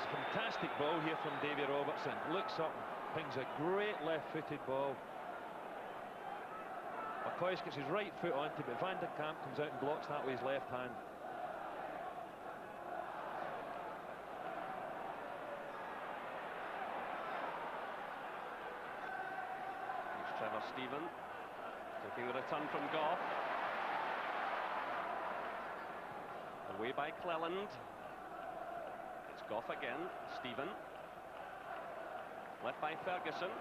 It's a fantastic ball here from Davy Robertson. Looks up and pings a great left-footed ball. McCoist gets his right foot onto it, but Van de Kamp comes out and blocks that with his left hand. It's Trevor Stephen taking the return from Goff. Away by Cleland. It's Goff again. Stephen. Left by Ferguson.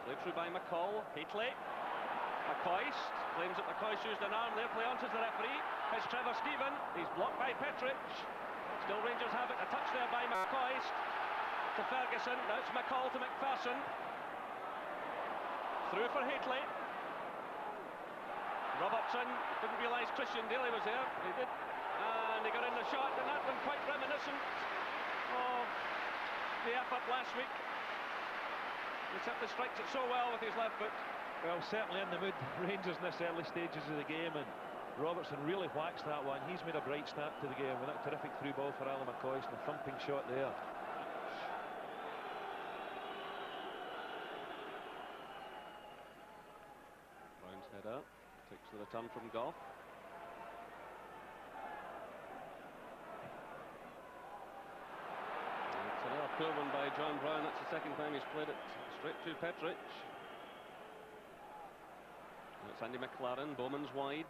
Played through by McCall. Haitley. McCoist claims that McCoist used an arm there. Play on to the referee. It's Trevor Stephen. He's blocked by Petric. Still Rangers have it. A touch there by McCoist to Ferguson. Now it's McCall to McPherson. Through for Haitley. Robertson didn't realise Christian Daly was there. He did. And he got in the shot, and that one quite reminiscent of the effort last week. He simply strikes it so well with his left foot. Well, certainly in the mood, Rangers in this early stages of the game, and Robertson really whacks that one. He's made a bright start to the game with that terrific through ball for Alan McCoist and a thumping shot there. Brown's header takes the return from Goff. It's another poor one by John Brown. That's the second time he's played it straight to Petric. It's Andy McLaren. Bowman's wide.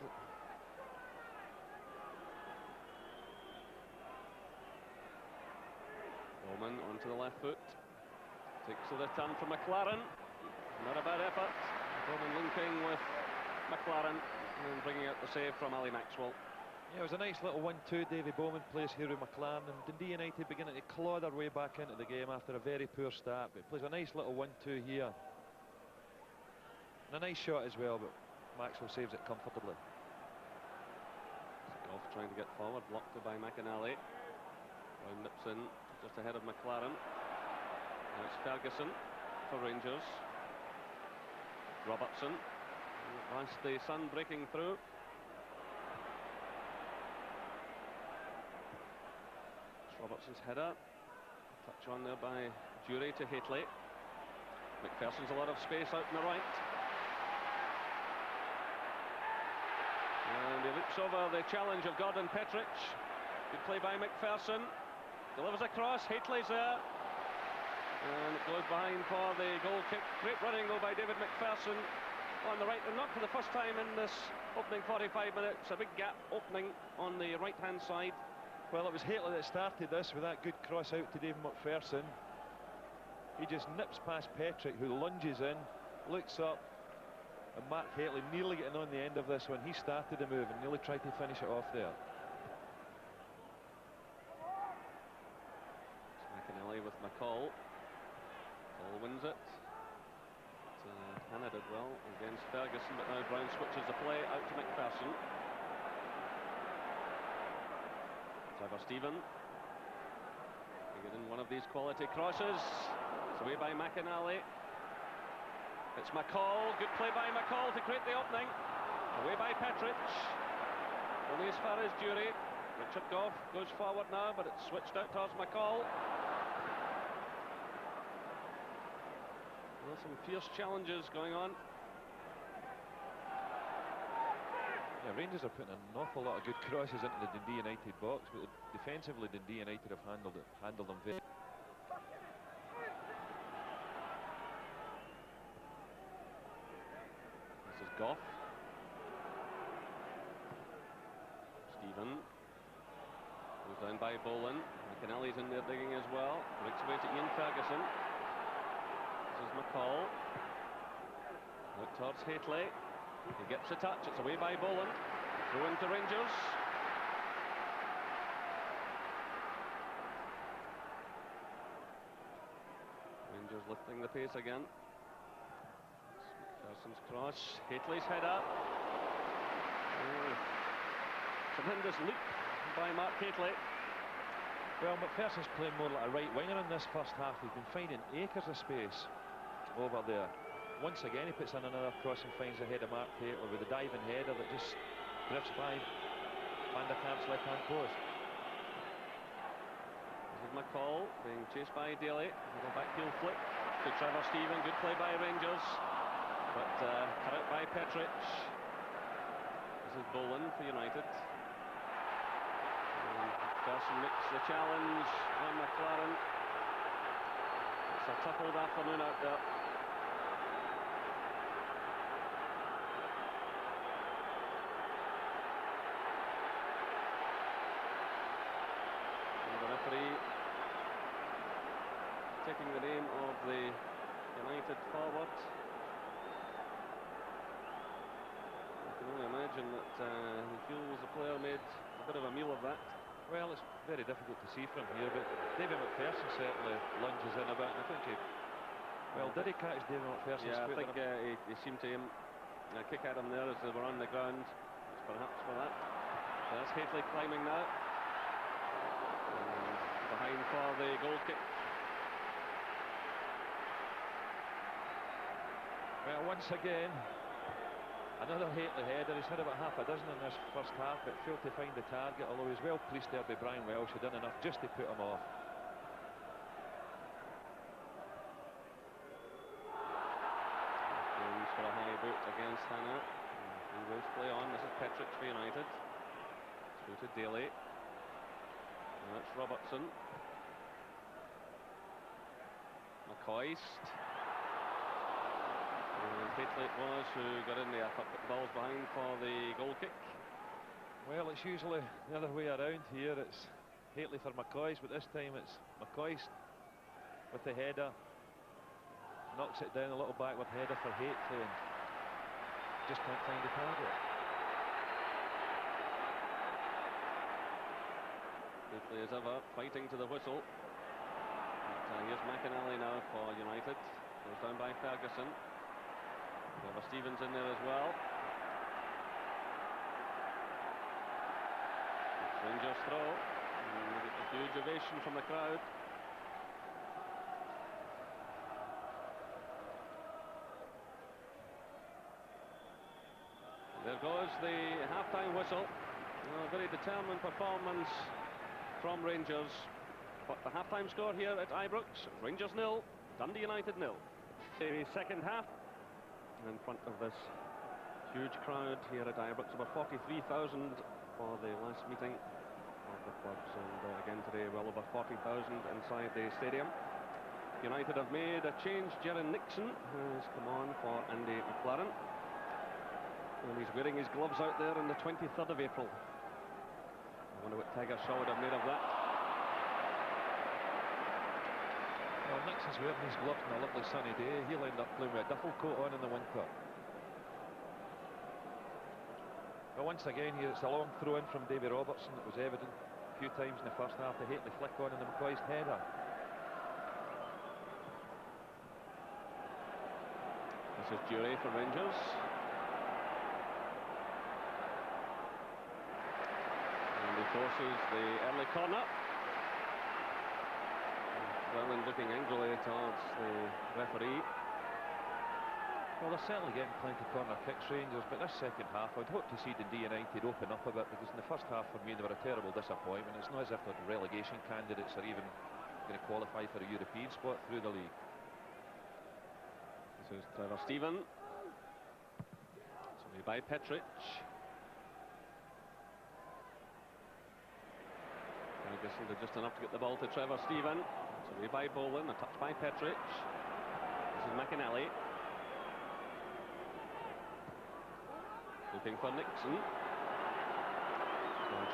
Bowman onto the left foot. Takes the return from McLaren. Not a bad effort. Bowman linking with McLaren and bringing out the save from Ali Maxwell. Yeah, it was a nice little 1-2. Davy Bowman plays here with McLaren, and Dundee United beginning to claw their way back into the game after a very poor start, but plays a nice little 1-2 here. And a nice shot as well, but Maxwell saves it comfortably. Goff trying to get forward, blocked by McAnally. Brown nips in just ahead of McLaren. Now it's Ferguson for Rangers. Robertson. Past the sun breaking through. It's Robertson's header. Touch on there by Jury to Haitley. McPherson's a lot of space out on the right. And he leaps over the challenge of Gordon Petric. Good play by McPherson. Delivers a cross. Haitley's there. And it goes behind for the goal kick. Great running though by David McPherson on the right. And not for the first time in this opening 45 minutes. A big gap opening on the right hand side. Well, it was Haitley that started this with that good cross out to David McPherson. He just nips past Petric, who lunges in, looks up, and Mark Haitley nearly getting on the end of this one. He started the move and nearly tried to finish it off there. It's McAnally with McCall. McCall wins it. Hannah did well against Ferguson, but now Brown switches the play out to McPherson. Trevor Stephen. They get in one of these quality crosses. It's away by McAnally. It's McCall. Good play by McCall to create the opening. Away by Petric. Only as far as Jury. Richard Goff goes forward now, but it's switched out towards McCall. Well, some fierce challenges going on. Yeah, Rangers are putting an awful lot of good crosses into the Dundee United box, but defensively Dundee United have handled them very. This is Goff. Stephen. Goes down by Boland. McAnally's in there digging as well. Breaks away to Ian Ferguson. This is McCall. Out towards Haitley. He gets a touch. It's away by Boland. Through into Rangers. Rangers lifting the pace again. McPherson's cross. Haitley's header. Tremendous leap by Mark Haitley. Well, McPherson's playing more like a right winger in this first half. He's been finding acres of space over there. Once again, he puts in another cross and finds the head of Mark Haitley with a diving header that just drifts by Van der Kamp's left-hand post. There's a McCall being chased by Daly. Little back heel flick to Trevor Stephen. Good play by Rangers, but cut out by Petric. This is Boland for United. Carson makes the challenge on McLaren. It's a tough old afternoon out there. Taking the name of the United forward. I can only imagine that he feels the player made a bit of a meal of that. Well, it's very difficult to see from here, but David McPherson certainly lunges in a bit. I think did he catch David McPherson's Yeah, I foot? think he seemed to kick at him there as they were on the ground. It's perhaps for that. So that's Hateley climbing now. And behind for the goal kick. Well, once again, another Hateley header. He's had about half a dozen in this first half, but failed to find the target, although he's well pleased there by Brian Welsh. He done enough just to put him off. Goes for a high boot against Hannah. He will play on. This is Petric for United. Through to Daly. And that's Robertson. McCoist. Hateley it was who got in there, put the balls behind for the goal kick. Well, it's usually the other way around here. It's Hateley for McCoist, but this time it's McCoist with the header. Knocks it down a little backward header for Hateley and just can't find the target. Hateley as ever, fighting to the whistle. But, here's McInally now for United. Goes down by Ferguson. Trevor Stevens in there as well. It's Rangers throw. And we get a huge ovation from the crowd. There goes the half-time whistle. A very determined performance from Rangers. But the half-time score here at Ibrox, Rangers 0, Dundee United 0. The second half. In front of this huge crowd here at Ibrox, about 43,000 for the last meeting of the clubs, and again today well over 40,000 inside the stadium. United have made a change. Jaron Nixon has come on for Andy McLaren, and he's wearing his gloves out there on the 23rd of April. I wonder what Tiger Shaw would have made of that. Well, Nixon's wearing his gloves on a lovely sunny day. He'll end up playing with a duffel coat on in the winter. But once again here, it's a long throw in from Davy Robertson. It was evident a few times in the first half. The Hateley flick on in the McCoist header. This is Duray for Rangers. And he forces the early corner. Welland looking angrily towards the referee. Well, they're certainly getting plenty of corner kicks, Rangers, but this second half I'd hope to see Dundee United open up a bit, because in the first half for me they were a terrible disappointment. It's not as if they're relegation candidates or even going to qualify for a European spot through the league. This is Trevor Stephen. It's by Petric. Ferguson did just enough to get the ball to Trevor Stephen. It's by Boland, a touch by Petric. This is McInally. Looking for Nixon.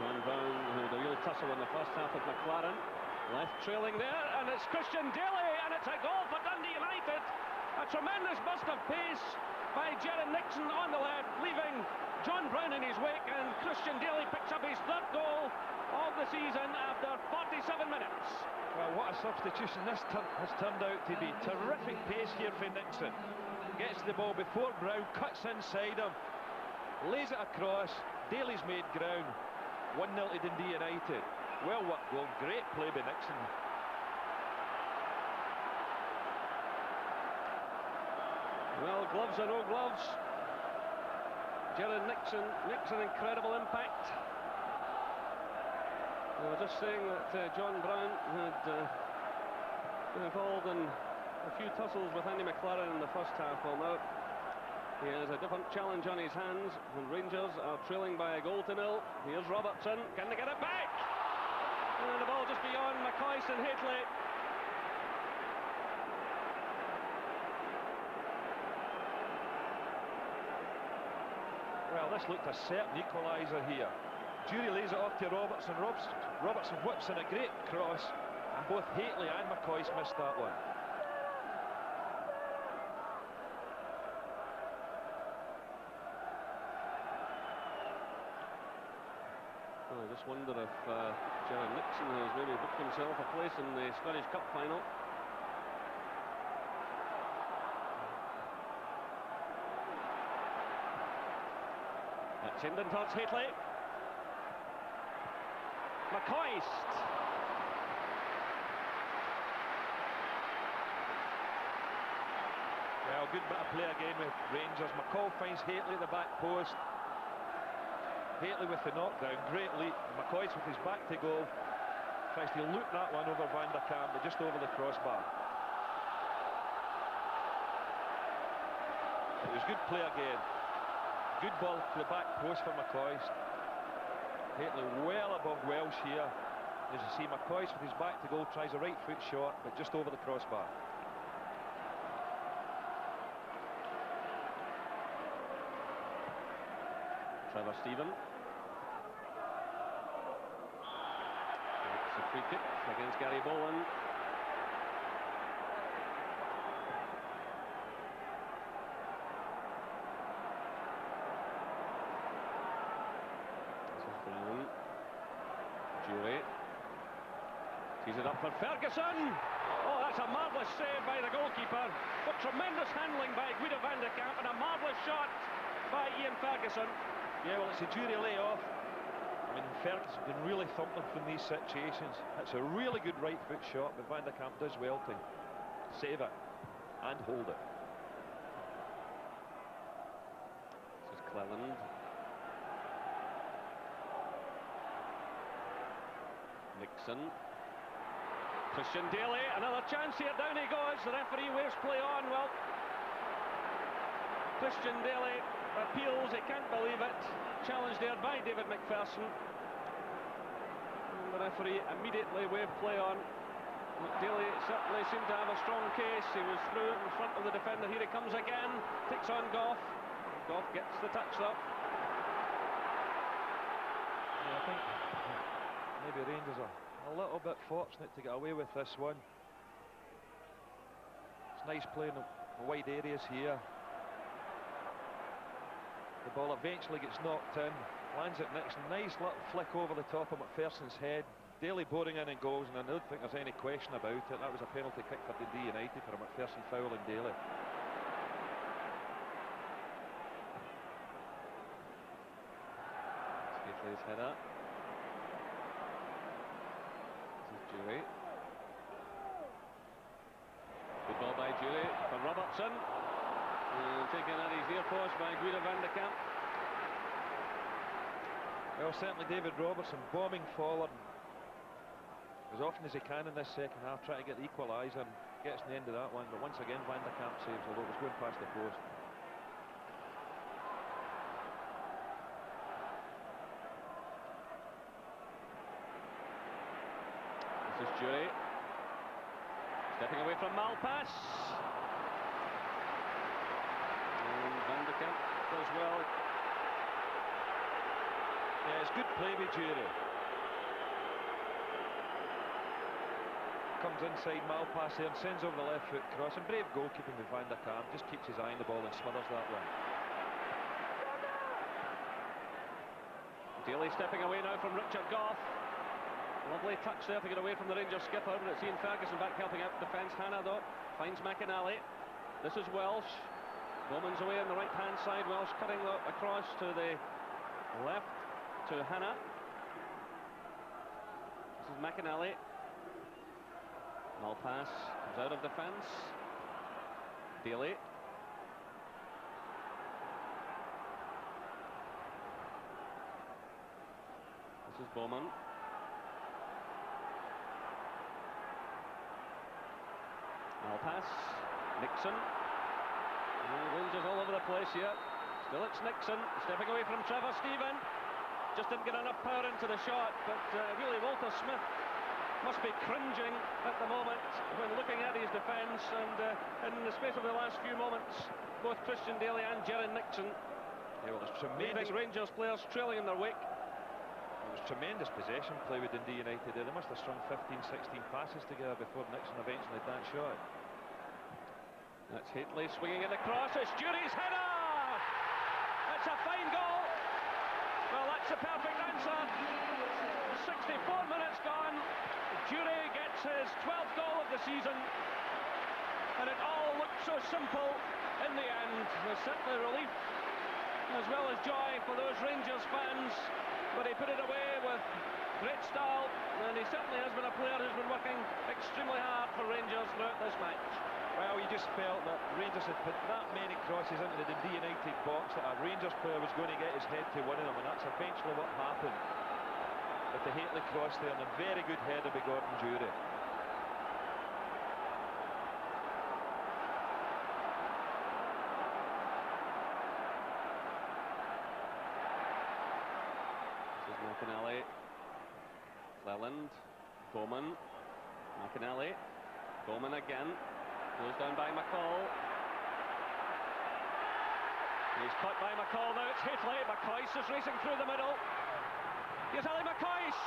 John Brown, who had a real tussle in the first half with McLaren. Left trailing there, and it's Christian Daly, and it's a goal for Dundee United. A tremendous burst of pace by Jaron Nixon on the left, leaving John Brown in his wake, and Christian Daly picks up his third goal of the season after 47 minutes. Well, what a substitution this has turned out to be. Terrific pace here for Nixon. Gets the ball before Brown, cuts inside him, lays it across. Daly's made ground. 1-0 to Dundee United. Well worked goal, great play by Nixon. Well, gloves or no gloves, Jaron Nixon makes an incredible impact. They were just saying that John Brown had been involved in a few tussles with Andy McLaren in the first half. Well, now he has a different challenge on his hands, and Rangers are trailing by a goal to nil. Here's Robertson. Can they get it back? And the ball just beyond McCoist and Hitley. Well, this looked a certain equaliser here. Jury lays it off to Robertson. Robertson whips in a great cross, and both Haitley and McCoist missed that one. Well, I just wonder if Jerry Nixon has maybe booked himself a place in the Scottish Cup final. That's Hinden towards Haitley. McCoist. Well, good bit of play again with Rangers. McCall finds Haitley at the back post. Haitley with the knockdown, great leap. McCoist with his back to goal tries to loop that one over Van der Kamp, but just over the crossbar. It was good play again. Good ball to the back post for McCoist. Haitley well above Welsh here. As you see, McCoist with his back to goal tries a right foot shot, but just over the crossbar. Trevor Stephen. It's a free kick against Gary Boland. This is Brown. Jury. Tees it up for Ferguson. Oh, that's a marvellous save by the goalkeeper. But tremendous handling by Guido van der Kamp, and a marvellous shot by Ian Ferguson. Yeah, well, it's a Jury layoff. I mean, Ferguson's been really thumping from these situations. It's a really good right foot shot, but Van der Kamp does well to save it and hold it. This is Cleland. Nixon. Christian Daly, another chance here, down he goes. The referee waves play on. Well, Christian Daly appeals, he can't believe it. Challenge there by David McPherson. And the referee immediately waved play on. Daly certainly seemed to have a strong case. He was through in front of the defender. Here he comes again. Takes on Goff. Goff gets the touch though. Yeah, I think maybe Rangers are a little bit fortunate to get away with this one. It's nice playing the wide areas here. The ball eventually gets knocked in, lands at Nixon. Nice little flick over the top of McPherson's head. Daly boring in and goals, and I don't think there's any question about it. That was a penalty kick for Dundee United for a McPherson foul in Daly. Haitley's header. This is Jury. Good ball by Jury for Robertson. Taken at his ear post by Guido van der Kamp. Well, certainly David Robertson bombing forward as often as he can in this second half, trying to get the equaliser, and gets to the end of that one. But once again, Van der Kamp saves, although it was going past the post. This is Jury. Stepping away from Malpass. And Van der Kamp does well. Yeah, it's good play by Jury. Comes inside Malpass here and sends over the left foot cross, and brave goalkeeping with Van der Kamp, just keeps his eye on the ball and smothers that one. Daly stepping away now from Richard Goff. Lovely touch there to get away from the Rangers skipper, but it's Ian Ferguson back helping out defence. Hannah though finds McInally. This is Welsh. Bowman's away on the right hand side. Welsh cutting across to the left to Hannah. This is McInally. Malpass comes out of defence. Daly. This is Bowman. Malpass, Nixon. Rangers all over the place here. Still it's Nixon, stepping away from Trevor Stephen. Just didn't get enough power into the shot, but really Walter Smith must be cringing at the moment when looking at his defence, and in the space of the last few moments, both Christian Daly and Gerard Nixon leaving Rangers players trailing in their wake. It was tremendous possession play with Dundee United there. They must have strung 15-16 passes together before Nixon eventually had that shot. That's Haitley swinging it across. It's Jury's header! It's a fine goal. Well, that's the perfect answer. 64 minutes gone. Jury gets his 12th goal of the season, and it all looked so simple in the end. There's certainly relief as well as joy for those Rangers fans, but he put it away with great style, and he certainly has been a player who's been working extremely hard for Rangers throughout this match. Well, you just felt that Rangers had put that many crosses into the Dundee United box that a Rangers player was going to get his head to one of them, and that's eventually what happened with the Haitley cross there, and a very good header by Gordon Jury. This is McInally, Cleland, Bowman, McInally, Bowman again, goes down by McCall. He's caught by McCall now, it's Haitley. McCoist is racing through the middle. Here's Ali McCoist!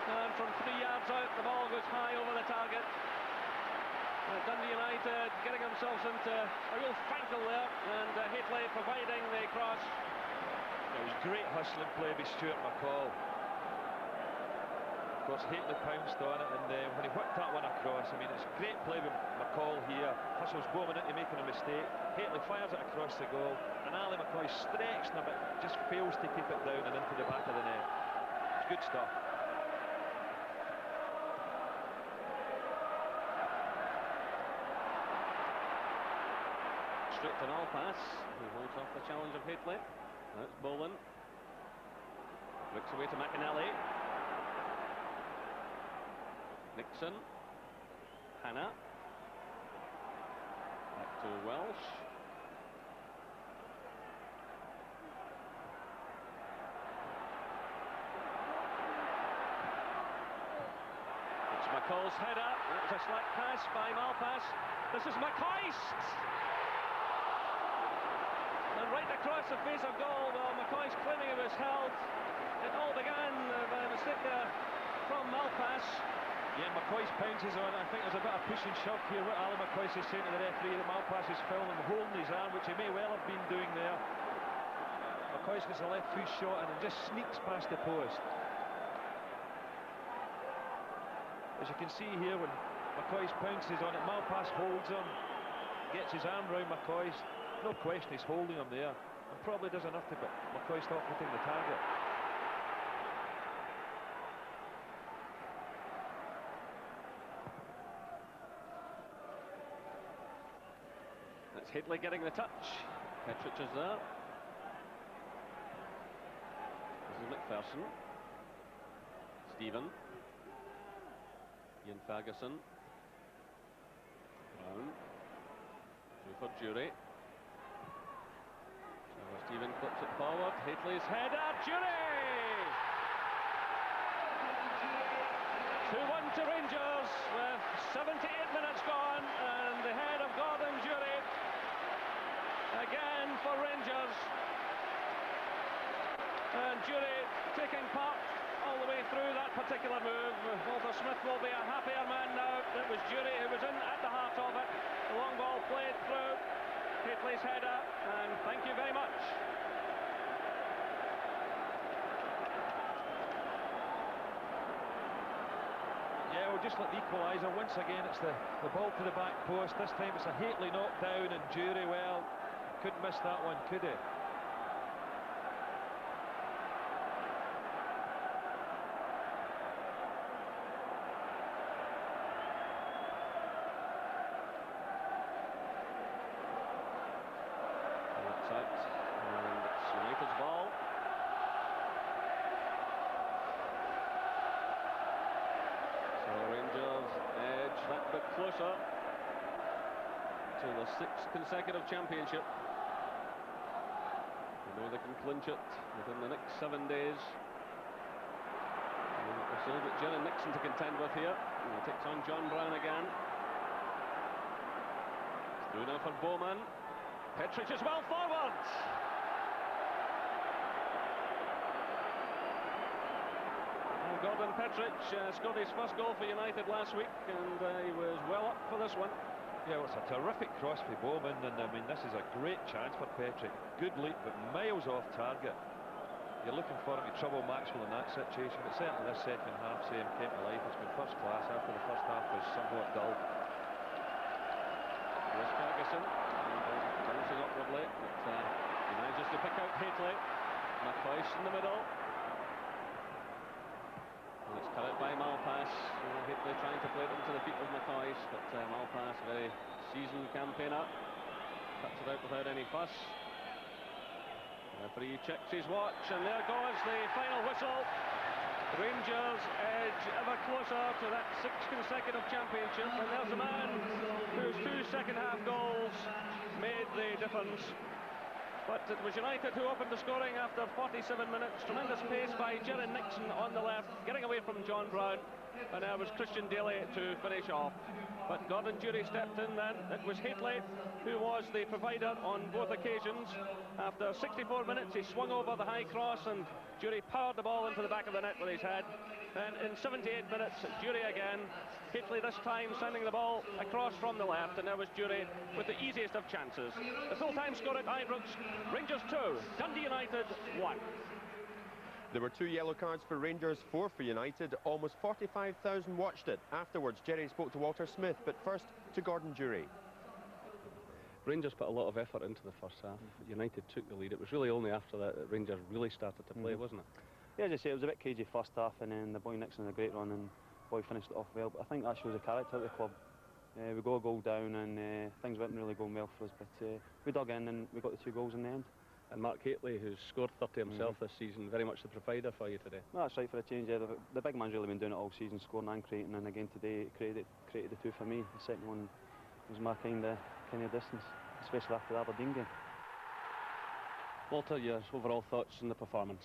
And from 3 yards out, the ball goes high over the target. Dundee United getting themselves into a real finkle there, and Haitley providing the cross. It was great hustling play by Stuart McCall. Of course, Haitley pounced on it, and when he whipped that one across, I mean, it's great play with McCall here. Hustles Bowman into making a mistake. Haitley fires it across the goal, and Ali McCoy stretched a bit, just fails to keep it down and into the back of the net. It's good stuff. Straight to Malpass, who holds off the challenge of Haitley. That's Boland. Flicks away to McInally. Nixon. Hannah. Back to Welsh. It's McCall's header. It's a slack pass by Malpass. This is McCoist. And right across the face of goal, well, McCoist claiming it was held. It all began by a mistake there from Malpass. Yeah, McCoist pounces on it. I think there's a bit of push and shove here. What Ali McCoist is saying to the referee, that Malpass is filming, holding his arm, which he may well have been doing there. McCoist gets a left foot shot and it just sneaks past the post. As you can see here, when McCoist pounces on it, Malpass holds him, gets his arm round McCoist. No question he's holding him there, and probably does enough to put McCoist off hitting the target. That's Haitley getting the touch. Petrich is there. This is McPherson. Stephen. Ian Ferguson. Brown. Through for Jury. Stephen clips it forward. Haitley's header. Jury! 2-1 to Rangers with 78 minutes gone, and the head of Gordon Jury again for Rangers. And Jury taking part all the way through that particular move. Walter Smith will be a happier man now. It was Jury who was in at the heart of it. The long ball played through. Haitley's header, and thank you very much. Yeah, we'll just let the equaliser. Once again, it's the ball to the back post. This time it's a Haitley knockdown, and Jury, well, couldn't miss that one, could he? closer to the 6th consecutive championship. They know they can clinch it within the next 7 days. We've still got Jerry Nixon to contend with here. And he takes on John Brown again. It's through now for Bowman. Petric is well forward. Gordon Petric scored his first goal for United last week, and he was well up for this one. Yeah, well, it's a terrific cross for Bowman, and I mean, this is a great chance for Petric. Good leap, but miles off target. You're looking for him to trouble Maxwell in that situation, but certainly this second half, came to life. It's been first class after the first half was somewhat dull. Here's Ferguson, bouncing upwardly, but he manages to pick out Haitley. McCoy's in the middle. It's cut out by Malpass. Haitley trying to play it into the feet of McCoy, but Malpass, very seasoned campaigner, cuts it out without any fuss. The referee checks his watch, and there goes the final whistle. Rangers edge ever closer to that 6th consecutive championship, and there's a man whose 2 second-half goals made the difference. But it was United who opened the scoring after 47 minutes. Tremendous pace by Jerry Nixon on the left, getting away from John Brown. And there was Christian Daly to finish off. But Gordon Durie stepped in then. It was Haitley who was the provider on both occasions. After 64 minutes, he swung over the high cross, and Durie powered the ball into the back of the net with his head. And in 78 minutes, Durie again. Haitley this time sending the ball across from the left, and there was Durie with the easiest of chances. The full-time score at Ibrox, Rangers 2, Dundee United 1. There were 2 yellow cards for Rangers, 4 for United. Almost 45,000 watched it. Afterwards, Jerry spoke to Walter Smith, but first to Gordon Durie. Rangers put a lot of effort into the first half. United took the lead. It was really only after that Rangers really started to play, wasn't it? Yeah, as I say, it was a bit cagey first half, and then the boy Nixon had a great run, and boy finished it off well. But I think that shows the character of the club. We got a goal down, and things weren't really going well for us, but we dug in and we got the 2 goals in the end. And Mark Haitley, who's scored 30 himself this season, very much the provider for you today. No, that's right, for a change. Yeah, the big man's really been doing it all season, scoring and creating, and again today created the 2 for me. The second one was my kind of distance, especially after the Aberdeen game. Walter, your overall thoughts on the performance?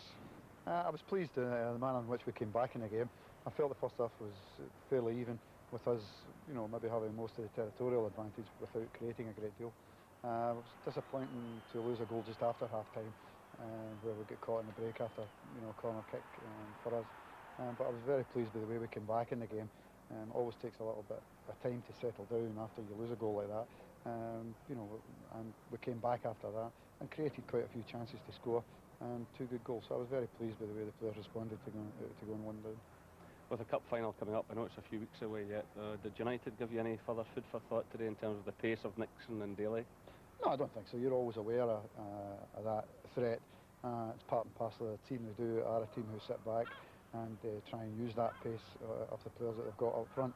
I was pleased the manner in which we came back in the game. I felt the first half was fairly even, with us, maybe having most of the territorial advantage without creating a great deal. It was disappointing to lose a goal just after half-time, where we get caught in the break after, a corner kick for us. But I was very pleased with the way we came back in the game. Always takes a little bit of time to settle down after you lose a goal like that. And we came back after that and created quite a few chances to score, and 2 good goals. So I was very pleased with the way the players responded to going 1 down. With the cup final coming up, I know it's a few weeks away yet. Did United give you any further food for thought today in terms of the pace of Nixon and Daly? No, I don't think so. You're always aware of that threat. It's part and parcel of the team. They are a team who sit back and try and use that pace of the players that they've got up front.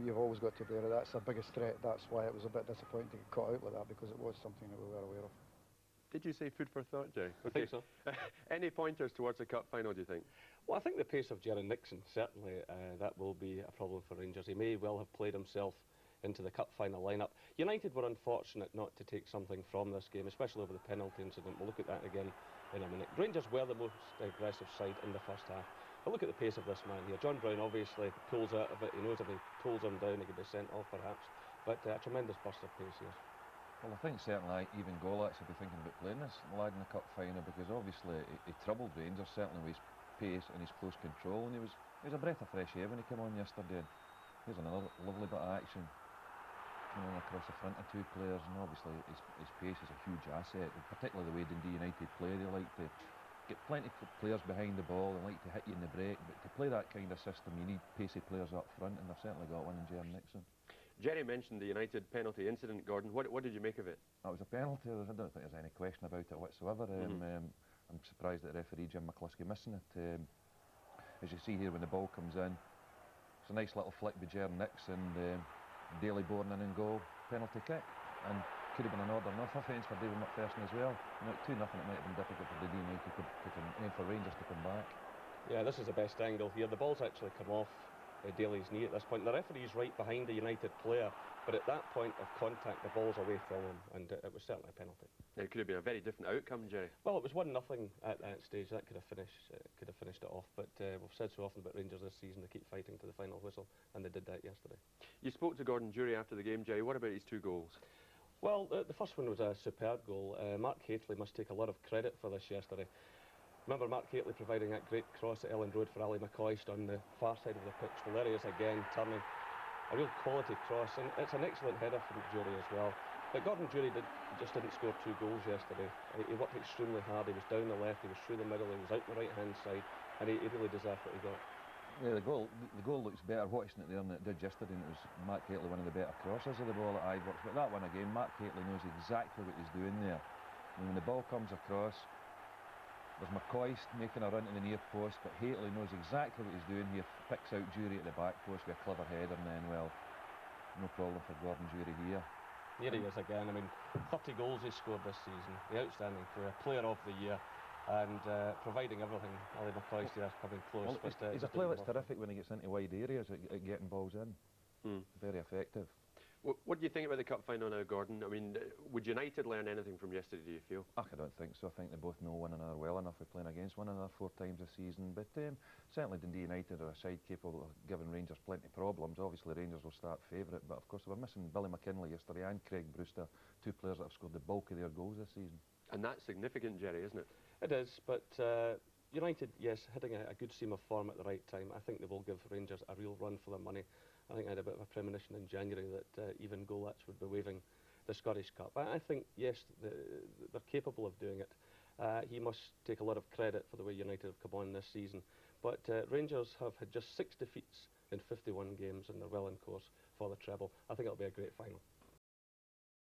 You've always got to bear it. That's their biggest threat. That's why it was a bit disappointing to get caught out like that, because it was something that we were aware of. Did you say food for thought, Jerry? I think so. Any pointers towards the cup final, do you think? Well, I think the pace of Jerry Nixon, certainly that will be a problem for Rangers. He may well have played himself into the cup final lineup. United were unfortunate not to take something from this game, especially over the penalty incident. We'll look at that again in a minute. Rangers were the most aggressive side in the first half. But look at the pace of this man here. John Brown obviously pulls out of it. He knows if he pulls him down, he could be sent off perhaps. But a tremendous burst of pace here. Well, I think certainly even Golax would be thinking about playing this lad in the cup final, because obviously he troubled Rangers, certainly with his pace and his close control, and he was a breath of fresh air when he came on yesterday. Here's another lovely bit of action coming on across the front of 2 players, and obviously his pace is a huge asset, particularly the way Dundee United play. They like to get plenty of players behind the ball, they like to hit you in the break, but to play that kind of system you need pacey players up front, and they've certainly got one in Jerry Nixon. Jerry mentioned the United penalty incident, Gordon. What did you make of it? That was a penalty. I don't think there's any question about it whatsoever. I'm surprised that referee Jim McCluskey missing it. As you see here, when the ball comes in, it's a nice little flick by Jerry Nixon, Daly born in and goal, penalty kick, and could have been an order enough offence for David McPherson as well. 2-0, it might have been difficult for Dundee United for Rangers to come back. Yeah, this is the best angle here. The ball's actually come off Daly's knee at this point. The referee's right behind the United player, but at that point of contact, the ball's away from him, and it was certainly a penalty. It could have been a very different outcome, Jerry. Well, it was 1-0 at that stage. That could have finished it off. But we've said so often about Rangers this season, they keep fighting to the final whistle, and they did that yesterday. You spoke to Gordon Durie after the game, Jerry. What about his 2 goals? Well, the first one was a superb goal. Mark Hateley must take a lot of credit for this yesterday. Remember Mark Hateley providing that great cross at Ellen Road for Ali McCoist on the far side of the pitch. Well, there he is again, turning. A real quality cross, and it's an excellent header from Durie as well. But Gordon Durie just didn't score 2 goals yesterday. He worked extremely hard. He was down the left, he was through the middle, he was out the right-hand side, and he really deserved what he got. Yeah, the goal looks better watching it there than it did yesterday, and it was Mark Hateley one of the better crosses of the ball at Ibrox. But that one again, Mark Hateley knows exactly what he's doing there. And when the ball comes across, there's McCoist making a run to the near post, but Hateley knows exactly what he's doing here. Picks out Durie at the back post with a clever header, and then, well, no problem for Gordon Durie here. Here he is again. I mean, 30 goals he scored this season. The outstanding player of the year, and providing everything. Ali McCoist here coming close. Well, he's a player that's terrific when he gets into wide areas at getting balls in. Very effective. What do you think about the cup final now, Gordon? I mean, would United learn anything from yesterday, do you feel? I don't think so. I think they both know one another well enough. We're playing against one another 4 times this season. But certainly Dundee United are a side capable of giving Rangers plenty of problems. Obviously Rangers will start favourite, but of course they were missing Billy McKinlay yesterday and Craig Brewster, 2 players that have scored the bulk of their goals this season. And that's significant, Jerry, isn't it? It is, but United, yes, hitting a good seam of form at the right time. I think they will give Rangers a real run for their money. I think I had a bit of a premonition in January that even Golats would be waving the Scottish Cup. I think, yes, they're capable of doing it. He must take a lot of credit for the way United have come on this season. But Rangers have had just 6 defeats in 51 games, and they're well in course for the treble. I think it'll be a great final.